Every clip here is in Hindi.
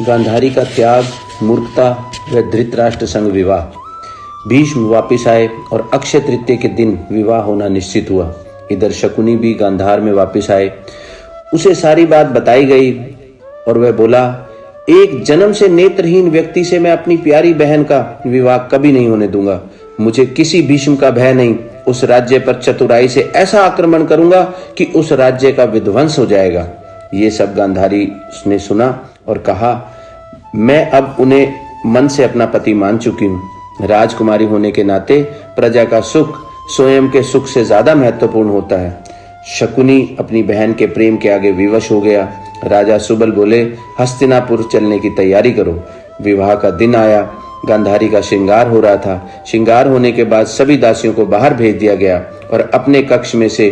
गांधारी का त्याग, मूर्खता व धृतराष्ट्र संग विवाह। भीष्म वापिस आए और अक्षय तृतीया के दिन विवाह होना निश्चित हुआ। इधर शकुनी भी गांधार में वापिस आए। उसे सारी बात बताई गई और वह बोला, एक जन्म से नेत्रहीन व्यक्ति से मैं अपनी प्यारी बहन का विवाह कभी नहीं होने दूंगा। मुझे किसी भीष्म का भय नहीं। उस राज्य पर चतुराई से ऐसा आक्रमण करूंगा कि उस राज्य का विध्वंस हो जाएगा। ये सब गांधारी ने सुना और कहा, मैं अब उन्हें मन से अपना पति मान चुकी हूँ। राजकुमारी होने के नाते प्रजा का सुख स्वयं के सुख से ज्यादा महत्वपूर्ण होता है। शकुनी अपनी बहन के प्रेम के आगे विवश हो गया। राजा सुबल बोले, हस्तिनापुर चलने की तैयारी करो। विवाह का दिन आया। गांधारी का श्रृंगार हो रहा था। श्रृंगार होने के बाद सभी दासियों को बाहर भेज दिया गया और अपने कक्ष में से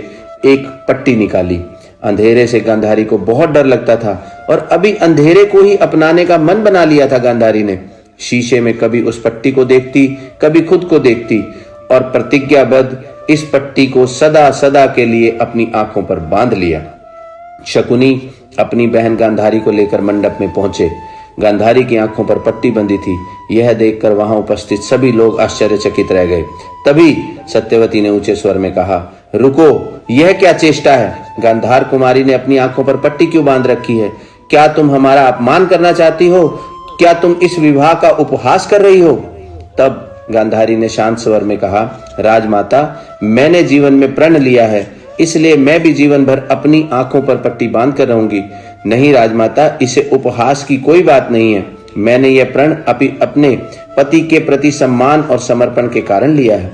एक पट्टी निकाली। अंधेरे से गांधारी को बहुत डर लगता था और अभी अंधेरे को ही अपनाने का मन बना लिया था गांधारी ने। शीशे में कभी उस पट्टी को देखती, कभी खुद को देखती और प्रतिज्ञाबद्ध इस पट्टी को सदा सदा के लिए अपनी आंखों पर बांध लिया। शकुनी अपनी बहन गांधारी को लेकर मंडप में पहुंचे। गांधारी की आंखों पर पट्टी बंधी थी। यह देखकर वहां उपस्थित सभी लोग आश्चर्यचकित रह गए। तभी सत्यवती ने ऊंचे स्वर में कहा, रुको, यह क्या चेष्टा है? गांधार कुमारी ने अपनी आंखों पर पट्टी क्यों बांध रखी है? क्या तुम हमारा अपमान करना चाहती हो? क्या तुम इस विवाह का उपहास कर रही हो? तब गांधारी ने शांत स्वर में कहा, राजमाता, मैंने जीवन में प्रण लिया है, इसलिए मैं भी जीवन भर अपनी आंखों पर पट्टी बांध कर रहूंगी। नहीं राजमाता, इसे उपहास की कोई बात नहीं है। मैंने यह प्रण अपने पति के प्रति सम्मान और समर्पण के कारण लिया है।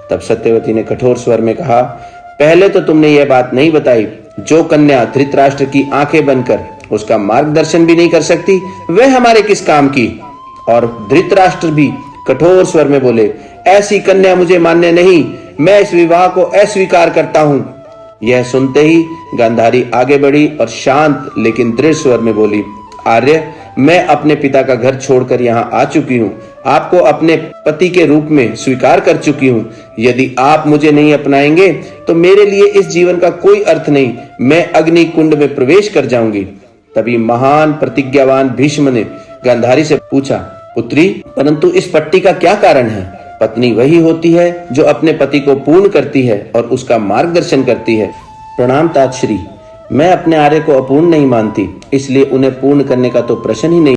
तब सत्यवती ने कठोर स्वर में कहा, पहले तो तुमने यह बात नहीं बताई, जो कन्या धृतराष्ट्र की आंखें बनकर उसका मार्गदर्शन भी नहीं कर सकती, वह हमारे किस काम की? और धृतराष्ट्र भी कठोर स्वर में बोले, ऐसी कन्या मुझे मान्य नहीं, मैं इस विवाह को अस्वीकार करता हूं। यह सुनते ही गांधारी आगे बढ़ी और शांत लेकिन दृढ़ स्वर में बोली, आर्य, मैं अपने पिता का घर छोड़कर यहाँ आ चुकी हूँ। आपको अपने पति के रूप में स्वीकार कर चुकी हूँ। यदि आप मुझे नहीं अपनाएंगे तो मेरे लिए इस जीवन का कोई अर्थ नहीं। मैं अग्नि कुंड में प्रवेश कर जाऊंगी। तभी महान प्रतिज्ञावान भीष्म ने गांधारी से पूछा, पुत्री, परंतु इस पट्टी का क्या कारण है? पत्नी वही होती है जो अपने पति को पूर्ण करती है और उसका मार्गदर्शन करती है। प्रणाम तातश्री, मैं अपने आर्य को अपूर्ण नहीं मानती, इसलिए उन्हें पूर्ण करने का तो प्रश्न ही नहीं।